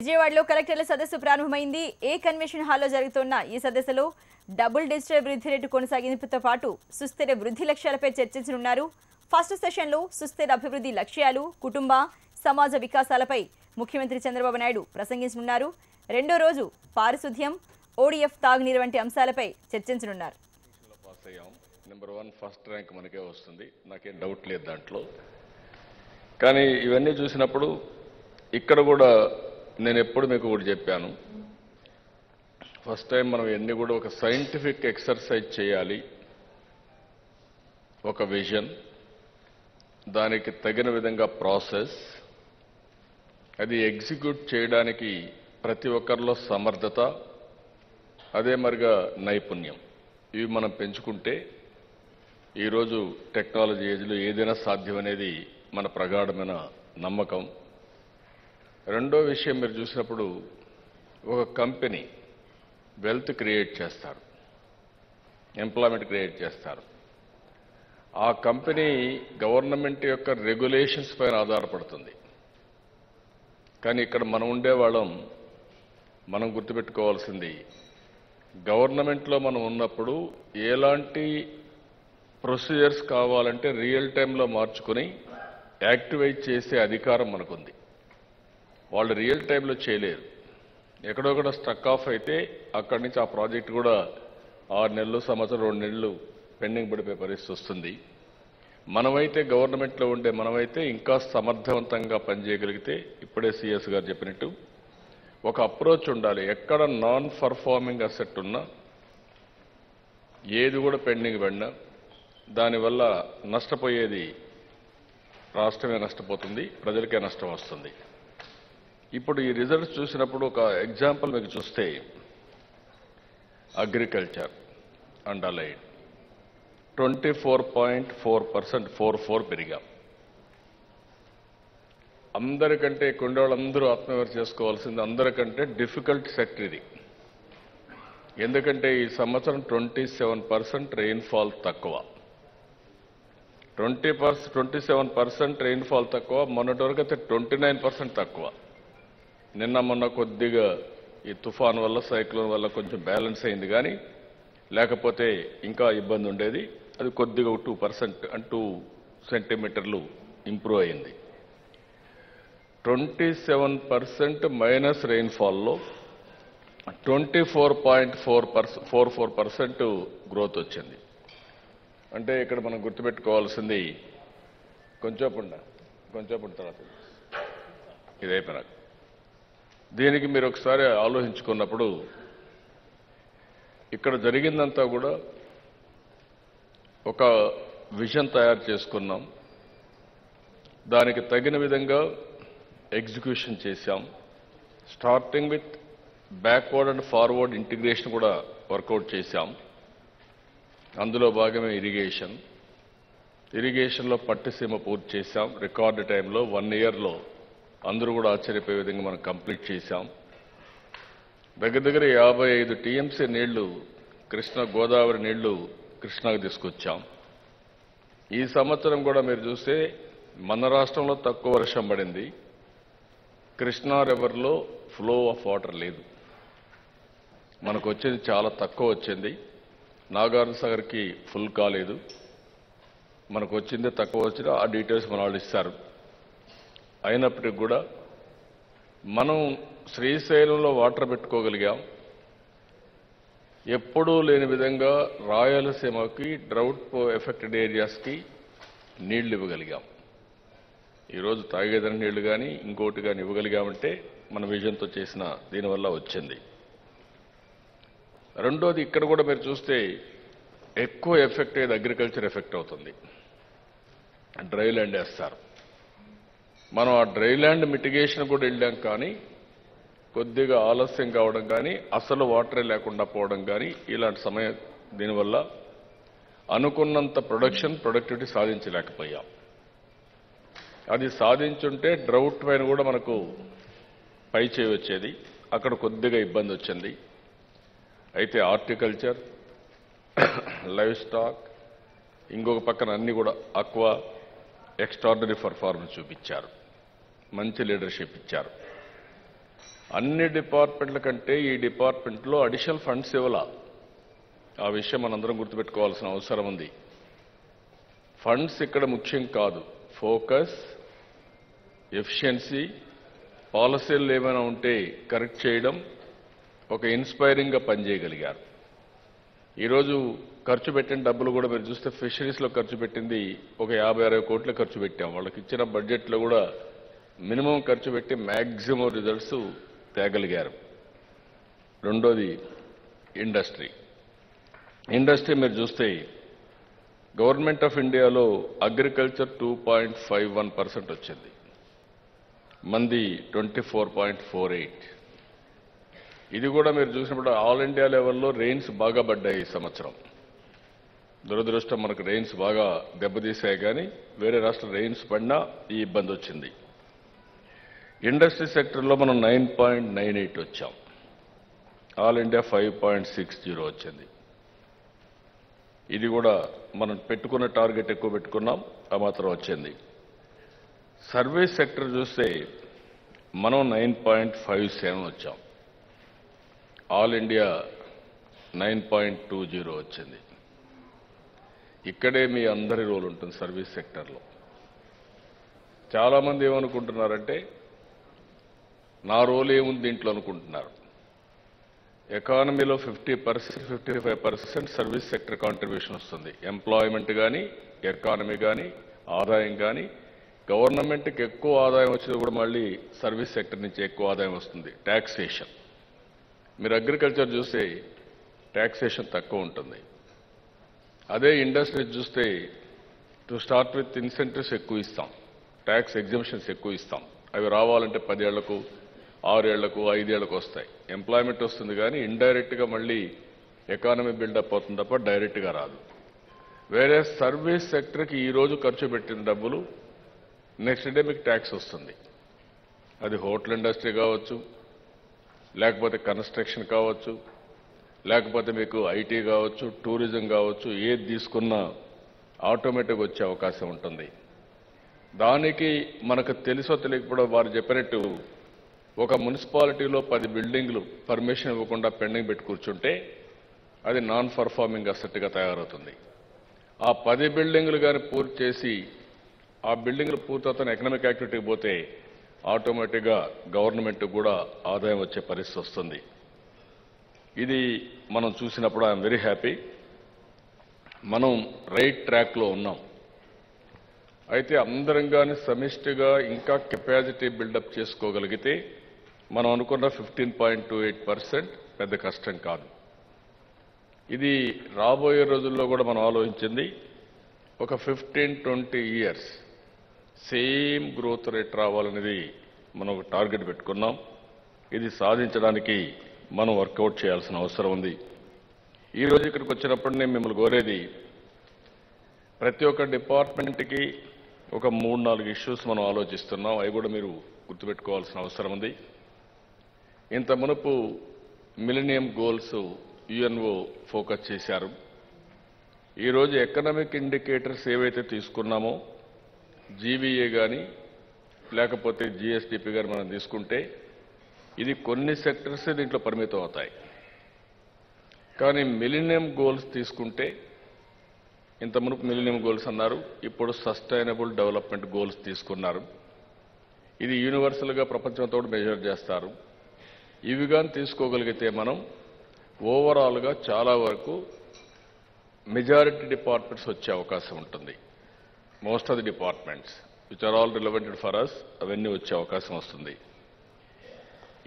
విజయవాడలో కలెక్టర్ల సదస్సు ప్రారంభమైంది. ఏ కన్వెన్షన్ హాల్లో జరుగుతున్న ఈ సదస్సులో డబుల్ డిజిటల్ వృద్ధి రేటు కొనసాగింపుతో పాటు సుస్థిర వృద్ధి లక్ష్యాలపై చర్చించనున్నారు. ఫస్ట్ సెషన్లో సుస్థిర అభివృద్ధి లక్ష్యాలు, కుటుంబ సమాజ వికాసాలపై ముఖ్యమంత్రి చంద్రబాబు నాయుడు ప్రసంగించనున్నారు. రెండో రోజు పారిశుద్ధ్యం, ఓడిఎఫ్ తాగునీరు వంటి అంశాలపై చర్చించనున్నారు. నెంబర్ 1 ఫస్ట్ ర్యాంక్ మనకే వస్తుంది, నాకేం డౌట్ లేదు దాంట్లో. కానీ ఇవన్నీ చూసినప్పుడు ఇక్కడ కూడా నేను ఎప్పుడు మీకు కూడా చెప్పాను, ఫస్ట్ టైం మనం ఇవన్నీ కూడా ఒక సైంటిఫిక్ ఎక్సర్సైజ్ చేయాలి. ఒక విజన్, దానికి తగిన విధంగా ప్రాసెస్, అది ఎగ్జిక్యూట్ చేయడానికి ప్రతి ఒక్కరిలో సమర్థత, అదే మరిగా నైపుణ్యం, ఇవి మనం పెంచుకుంటే ఈరోజు టెక్నాలజీ ఏజ్లో ఏదైనా సాధ్యమనేది మన ప్రగాఢమైన నమ్మకం. రెండో విషయం మీరు చూసినప్పుడు, ఒక కంపెనీ వెల్త్ క్రియేట్ చేస్తారు, ఎంప్లాయ్మెంట్ క్రియేట్ చేస్తారు. ఆ కంపెనీ గవర్నమెంట్ యొక్క రెగ్యులేషన్స్ పైన ఆధారపడుతుంది. కానీ ఇక్కడ మనం ఉండేవాళ్ళం, మనం గుర్తుపెట్టుకోవాల్సింది, గవర్నమెంట్లో మనం ఉన్నప్పుడు ఎలాంటి ప్రొసీజర్స్ కావాలంటే రియల్ టైంలో మార్చుకొని యాక్టివేట్ చేసే అధికారం మనకుంది. వాళ్ళు రియల్ టైంలో చేయలేరు. ఎక్కడొక్కడ స్ట్రక్ ఆఫ్ అయితే అక్కడి నుంచి ఆ ప్రాజెక్ట్ కూడా 6 నెలలు, సంవత్సరం, 2 నెలలు పెండింగ్ పడిపోయే పరిస్థితి వస్తుంది. మనమైతే గవర్నమెంట్లో ఉండే మనమైతే ఇంకా సమర్థవంతంగా పనిచేయగలిగితే, ఇప్పుడే సిఎస్ గారు చెప్పినట్టు ఒక అప్రోచ్ ఉండాలి. ఎక్కడ నాన్ పర్ఫార్మింగ్ అసెట్ ఉన్నా, ఏది కూడా పెండింగ్ పడినా దానివల్ల నష్టపోయేది రాష్ట్రమే నష్టపోతుంది, ప్రజలకే నష్టం వస్తుంది. ఇప్పుడు ఈ రిజల్ట్స్ చూసినప్పుడు ఒక ఎగ్జాంపుల్ మీకు చూస్తే, అగ్రికల్చర్ అండర్లైన్ 24.4% 44 పెరిగాం. అందరికంటే కొండవాళ్ళందరూ ఆత్మవిమర్శ చేసుకోవాల్సింది, అందరికంటే డిఫికల్ట్ సెక్టర్ ఇది. ఎందుకంటే ఈ సంవత్సరం 27% రెయిన్ఫాల్ తక్కువ, 27% రెయిన్ఫాల్ తక్కువ. మొన్నటి వరకు అయితే 29% తక్కువ. నిన్న మొన్న కొద్దిగా ఈ తుఫాన్ వల్ల, సైక్లోన్ వల్ల కొంచెం బ్యాలెన్స్ అయింది, కానీ లేకపోతే ఇంకా ఇబ్బంది ఉండేది. అది కొద్దిగా 2% అంటే 2 సెంటీమీటర్లు ఇంప్రూవ్ అయింది. 27% మైనస్ రెయిన్ఫాల్లో 24.44% గ్రోత్ వచ్చింది. అంటే ఇక్కడ మనం గుర్తుపెట్టుకోవాల్సింది, కొంచెం తర్వాత ఇది అయిపోయినాక దీనికి మీరు ఒకసారి ఆలోచించుకున్నప్పుడు, ఇక్కడ జరిగిందంతా కూడా ఒక విజన్ తయారు చేసుకున్నాం, దానికి తగిన విధంగా ఎగ్జిక్యూషన్ చేశాం. Starting with backward and forward integration కూడా వర్కౌట్ చేశాం. అందులో భాగమే ఇరిగేషన్లో పట్టిసీమ పూర్తి చేశాం రికార్డు టైంలో. 1 ఇయర్లో అందరూ కూడా ఆశ్చర్యపోయే విధంగా మనం కంప్లీట్ చేశాం. దగ్గర 55 టీఎంసీ నీళ్లు, గోదావరి నీళ్లు కృష్ణాకు తీసుకొచ్చాం. ఈ సంవత్సరం కూడా మీరు చూస్తే మన రాష్ట్రంలో తక్కువ వర్షం పడింది. కృష్ణా రివర్లో ఫ్లో ఆఫ్ వాటర్ లేదు, మనకు వచ్చేది చాలా తక్కువ వచ్చింది. నాగార్జున సాగర్కి ఫుల్ కాలేదు, మనకు వచ్చిందే తక్కువ వచ్చినా ఆ డీటెయిల్స్ మన వాళ్ళు ఇస్తారు. అయినప్పటికీ కూడా మనం శ్రీశైలంలో వాటర్ పెట్టుకోగలిగాం. ఎప్పుడూ లేని విధంగా రాయలసీమకి డ్రౌట్ ఎఫెక్టెడ్ ఏరియాస్కి నీళ్లు ఇవ్వగలిగాం. ఈరోజు తాగేదని నీళ్లు కానీ ఇంకోటి కానీ ఇవ్వగలిగామంటే మన విజన్తో చేసిన దీనివల్ల వచ్చింది. రెండోది, ఇక్కడ కూడా మీరు చూస్తే ఎక్కువ ఎఫెక్ట్ అయ్యేది అగ్రికల్చర్ ఎఫెక్ట్ అవుతుంది. డ్రై ల్యాండ్ వేస్తారు. మనం ఆ డ్రై ల్యాండ్ మిటిగేషన్ కూడా వెళ్ళాం, కానీ కొద్దిగా ఆలస్యం కావడం కానీ, అసలు వాటరే లేకుండా పోవడం కానీ, ఇలాంటి సమయం దీనివల్ల అనుకున్నంత ప్రొడక్టివిటీ సాధించలేకపోయాం. అది సాధించుంటే డ్రౌట్ పైన కూడా మనకు పై చేయి వచ్చేది, అక్కడ కొద్దిగా ఇబ్బంది వచ్చింది. అయితే హార్టికల్చర్, లైవ్ స్టాక్, ఇంకొక పక్కన అన్ని కూడా అక్వా ఎక్స్ట్రార్డినరీ పర్ఫార్మెన్స్ చూపించారు, మంచి లీడర్షిప్ ఇచ్చారు. అన్ని డిపార్ట్మెంట్ల కంటే ఈ డిపార్ట్మెంట్లో అడిషనల్ ఫండ్స్ ఇవ్వాల. ఆ విషయం మనందరం గుర్తుపెట్టుకోవాల్సిన అవసరం ఉంది. ఫండ్స్ ఇక్కడ ముఖ్యం కాదు. ఫోకస్, ఎఫిషియన్సీ, పాలసీలు ఏమైనా ఉంటే కరెక్ట్ చేయడం, ఒక ఇన్స్పైరింగ్గా పనిచేయగలిగారు. ఈరోజు ఖర్చు పెట్టిన డబ్బులు కూడా మీరు చూస్తే ఫిషరీస్లో ఖర్చు పెట్టింది ఒక 50-60 కోట్లు ఖర్చు పెట్టాం. వాళ్ళకి ఇచ్చిన బడ్జెట్లో కూడా మినిమం ఖర్చు పెట్టి మ్యాక్సిమం రిజల్ట్స్ తేగలిగారు. రెండోది ఇండస్ట్రీ. ఇండస్ట్రీ మీరు చూస్తే గవర్నమెంట్ ఆఫ్ ఇండియాలో అగ్రికల్చర్ 2.51% వచ్చింది, మంది 24.48. ఇది కూడా మీరు చూసినప్పుడు ఆల్ ఇండియా లెవెల్లో రెయిన్స్ బాగా పడ్డాయి ఈ సంవత్సరం. దురదృష్టం మనకు రెయిన్స్ బాగా దెబ్బతీసాయి, కానీ వేరే రాష్ట్ర రెయిన్స్ పడినా ఈ ఇబ్బంది వచ్చింది. ఇండస్ట్రీ సెక్టర్లో మనం 9.98 వచ్చాం, ఆల్ ఇండియా 5.60 వచ్చింది. ఇది కూడా మనం పెట్టుకున్న టార్గెట్ ఎక్కువ పెట్టుకున్నాం, ఆ మాత్రం వచ్చింది. సర్వీస్ సెక్టర్ చూస్తే మనం 9.57 వచ్చాం, ఆల్ ఇండియా 9.20 వచ్చింది. ఇక్కడే మీ అందరి రోల్ ఉంటుంది సర్వీస్ సెక్టర్లో. చాలామంది ఏమనుకుంటున్నారంటే నా రోల్ ఏముంది దీంట్లో అనుకుంటున్నారు. ఎకానమీలో 50%, 55% సర్వీస్ సెక్టర్ కాంట్రిబ్యూషన్ వస్తుంది. ఎంప్లాయ్మెంట్ కానీ, ఎకానమీ కానీ, ఆదాయం కానీ. గవర్నమెంట్కి ఎక్కువ ఆదాయం వచ్చినా కూడా మళ్ళీ సర్వీస్ సెక్టర్ నుంచి ఎక్కువ ఆదాయం వస్తుంది. ట్యాక్సేషన్, మీరు అగ్రికల్చర్ చూస్తే ట్యాక్సేషన్ తక్కువ ఉంటుంది. అదే ఇండస్ట్రీ చూస్తే టు స్టార్ట్ విత్ ఇన్సెంటివ్స్ ఎక్కువ ఇస్తాం, ట్యాక్స్ ఎగ్జంప్షన్స్ ఎక్కువ ఇస్తాం. అవి రావాలంటే 10 ఏళ్లకు, 6 ఏళ్లకు, 5 ఏళ్లకు వస్తాయి. ఎంప్లాయ్మెంట్ వస్తుంది కానీ ఇండైరెక్ట్గా మళ్ళీ ఎకానమీ బిల్డప్ అవుతుంది తప్ప డైరెక్ట్గా రాదు. వేరే సర్వీస్ సెక్టర్కి ఈరోజు ఖర్చు పెట్టిన డబ్బులు నెక్స్ట్ డే మీకు ట్యాక్స్ వస్తుంది. అది హోటల్ ఇండస్ట్రీ కావచ్చు, లేకపోతే కన్స్ట్రక్షన్ కావచ్చు, లేకపోతే మీకు ఐటీ కావచ్చు, టూరిజం కావచ్చు, ఏది తీసుకున్నా ఆటోమేటిక్గా వచ్చే అవకాశం ఉంటుంది. దానికి మనకు తెలుసో తెలియకపోవడం వారు చెప్పినట్టు ఒక మున్సిపాలిటీలో 10 బిల్డింగ్లు పర్మిషన్ ఇవ్వకుండా పెండింగ్ పెట్టి కూర్చుంటే అది నాన్ పర్ఫార్మింగ్ అసెట్గా తయారవుతుంది. ఆ 10 బిల్డింగ్లు కానీ పూర్తి చేసి ఆ బిల్డింగ్లు పూర్తవుతున్న ఎకనామిక్ యాక్టివిటీకి పోతే ఆటోమేటిక్గా గవర్నమెంట్ కూడా ఆదాయం వచ్చే పరిస్థితి వస్తుంది. ఇది మనం చూసినప్పుడు ఐఎమ్ వెరీ హ్యాపీ. మనం రైట్ ట్రాక్లో ఉన్నాం. అయితే అందరం కానీ సమిష్టిగా ఇంకా కెపాసిటీ బిల్డప్ చేసుకోగలిగితే మనం అనుకున్న 15.28% పెద్ద కష్టం కాదు. ఇది రాబోయే రోజుల్లో కూడా మనం ఆలోచించింది ఒక 15-20 ఇయర్స్ సేమ్ గ్రోత్ రేట్ రావాలనేది మనం ఒక టార్గెట్ పెట్టుకున్నాం. ఇది సాధించడానికి మనం వర్కౌట్ చేయాల్సిన అవసరం ఉంది. ఈ రోజు ఇక్కడికి వచ్చినప్పుడు నేను మిమ్మల్ని కోరేది, ప్రతి ఒక్క డిపార్ట్మెంట్కి ఒక 3-4 ఇష్యూస్ మనం ఆలోచిస్తున్నాం. అవి కూడా మీరు గుర్తుపెట్టుకోవాల్సిన అవసరం ఉంది. ఇంత మునుపు మిలీనియం గోల్స్ యుఎన్ఓ ఫోకస్ చేశారు. ఈరోజు ఎకనామిక్ ఇండికేటర్స్ ఏవైతే తీసుకున్నామో జీవీఏ కానీ లేకపోతే జిఎస్డిపి కానీ మనం తీసుకుంటే ఇది కొన్ని సెక్టర్స్ దీంట్లో పరిమితం అవుతాయి. కానీ మిలీనియం గోల్స్ తీసుకుంటే ఇంత మునుపు మిలీనియం గోల్స్ అన్నారు, ఇప్పుడు సస్టైనబుల్ డెవలప్మెంట్ గోల్స్ తీసుకున్నారు. ఇది యూనివర్సల్గా ప్రపంచంతో మెజర్ చేస్తారు. ఇవి కానీ తీసుకోగలిగితే మనం ఓవరాల్గా చాలా వరకు మెజారిటీ డిపార్ట్మెంట్స్ వచ్చే అవకాశం ఉంటుంది. Most of the departments which are all relevanted for us అవన్నీ వచ్చే అవకాశం వస్తుంది.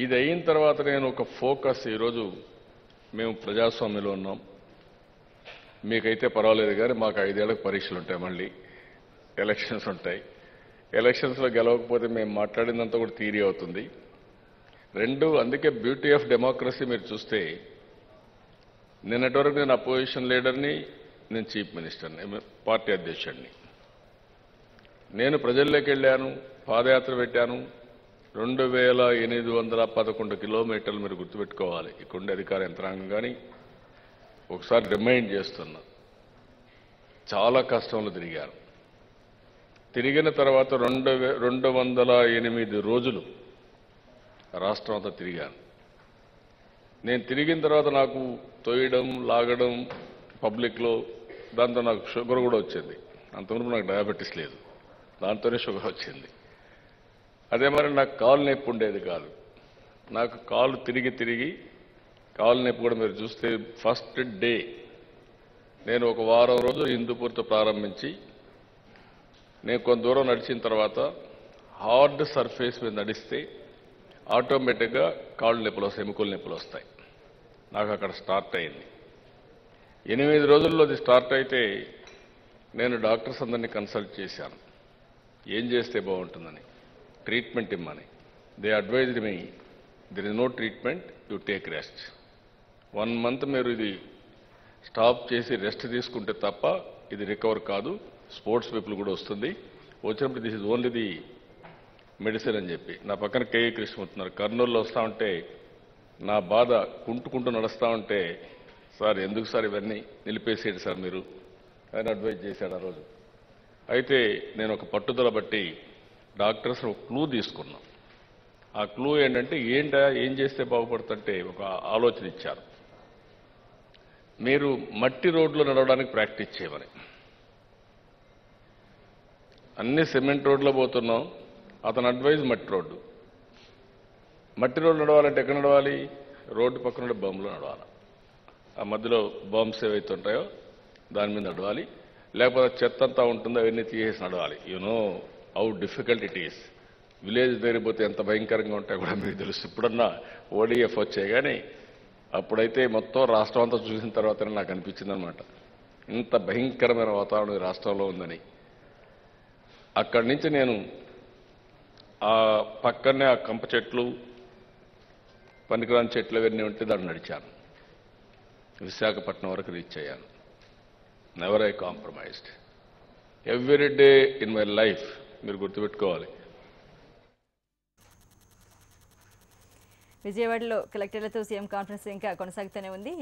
ఇది అయిన తర్వాత నేను ఒక ఫోకస్, ఈరోజు మేము ప్రజాస్వామ్యంలో ఉన్నాం, మీకైతే పర్వాలేదు కానీ మాకు 5 ఏళ్లకు పరీక్షలు ఉంటాయి, మళ్ళీ ఎలక్షన్స్ ఉంటాయి. ఎలక్షన్స్లో గెలవకపోతే మేము మాట్లాడిందంతా కూడా థియరీ అవుతుంది. అందుకే బ్యూటీ ఆఫ్ డెమోక్రసీ మీరు చూస్తే నిన్నటి వరకు నేను అపోజిషన్ లీడర్ని, నేను చీఫ్ మినిస్టర్ని, పార్టీ అధ్యక్షుడిని. నేను ప్రజల్లోకి వెళ్ళాను, పాదయాత్ర పెట్టాను. 2811 కిలోమీటర్లు మీరు గుర్తుపెట్టుకోవాలి. ఇక్కడుండే అధికార యంత్రాంగం కానీ ఒకసారి రిమైండ్ చేస్తున్నా, చాలా కష్టంలో తిరిగారు. తిరిగిన తర్వాత 208 రోజులు రాష్ట్రం అంతా తిరిగాను. నేను తిరిగిన తర్వాత నాకు తోయడం, లాగడం పబ్లిక్లో, దాంతో నాకు షుగర్ కూడా వచ్చింది. అంతవరకు నాకు డయాబెటీస్ లేదు, దాంతోనే షుగర్ వచ్చింది. అదే మరి నాకు కాలు నొప్పి ఉండేది కాదు. నాకు కాలు తిరిగి కాలు నొప్పి కూడా మీరు చూస్తే ఫస్ట్ డే నేను ఒక వారం రోజులు హిందూపూర్తో ప్రారంభించి నేను కొంత దూరం నడిచిన తర్వాత హార్డ్ సర్ఫేస్ మీద నడిస్తే ఆటోమేటిక్గా కాళ్ళు నొప్పులు వస్తాయి, ఎముకలు నొప్పులు వస్తాయి. నాకు అక్కడ స్టార్ట్ అయింది. 8 రోజుల్లో అది స్టార్ట్ అయితే నేను డాక్టర్స్ అందరినీ కన్సల్ట్ చేశాను, ఏం చేస్తే బాగుంటుందని, ట్రీట్మెంట్ ఇమ్మని. They advised me, there is no treatment, you take rest. 1 month మీరు ఇది స్టాప్ చేసి రెస్ట్ తీసుకుంటే తప్ప ఇది రికవర్ కాదు. స్పోర్ట్స్ పీపుల్ కూడా వస్తుంది, వచ్చినప్పుడు this is only the medicine అని చెప్పి. నా పక్కన కేఈ కృష్ణమూర్తి ఉన్నారు. కర్నూలులో వస్తూ ఉంటే నా బాధ కుంటూ నడుస్తూ ఉంటే, సార్ ఎందుకు సార్ ఇవన్నీ నిలిపేసేయండి సార్ మీరు అని అడ్వైజ్ చేశాడు ఆ రోజు. అయితే నేను ఒక పట్టుదల బట్టి డాక్టర్స్ ఒక క్లూ తీసుకున్నాం. ఆ క్లూ ఏంటంటే ఏం చేస్తే బాగుపడుతుంటే ఒక ఆలోచన ఇచ్చారు. మీరు మట్టి రోడ్లో నడవడానికి ప్రాక్టీస్ చేయమని. అన్ని సిమెంట్ రోడ్లో పోతున్నాం, అతని అడ్వైజ్ మట్టి రోడ్డు. మట్టి రోడ్డు నడవాలంటే ఎక్కడ నడవాలి? రోడ్డు పక్కన బాంబులో నడవాలి. ఆ మధ్యలో బాంబ్స్ ఏవైతే ఉంటాయో దాని మీద నడవాలి. లేకపోతే చెత్త అంతా ఉంటుందో అవన్నీ తీసేసి నడవాలి. Know how difficult it is. Village దగ్గర పోతే ఎంత భయంకరంగా ఉంటాయో కూడా మీకు తెలుసు. ఇప్పుడన్నా ఓడిఎఫ్ వచ్చాయి, కానీ అప్పుడైతే మొత్తం రాష్ట్రం అంతా చూసిన తర్వాతనే నాకు అనిపించింది అనమాట, ఇంత భయంకరమైన వాతావరణం ఈ రాష్ట్రంలో ఉందని. అక్కడి నుంచి నేను ఆ పక్కనే ఆ కంప చెట్లు, పనికిరాని చెట్లు అవన్నీ ఉంటే దాన్ని నడిచాను. విశాఖపట్నం వరకు రీచ్ అయ్యాను. Never I compromised. Every day in my life మీరు గుర్తుపెట్టుకోవాలి. విజయవాడలో కలెక్టర్లతో సీఎం కాన్ఫరెన్స్ ఇంకా కొనసాగుతూనే ఉంది.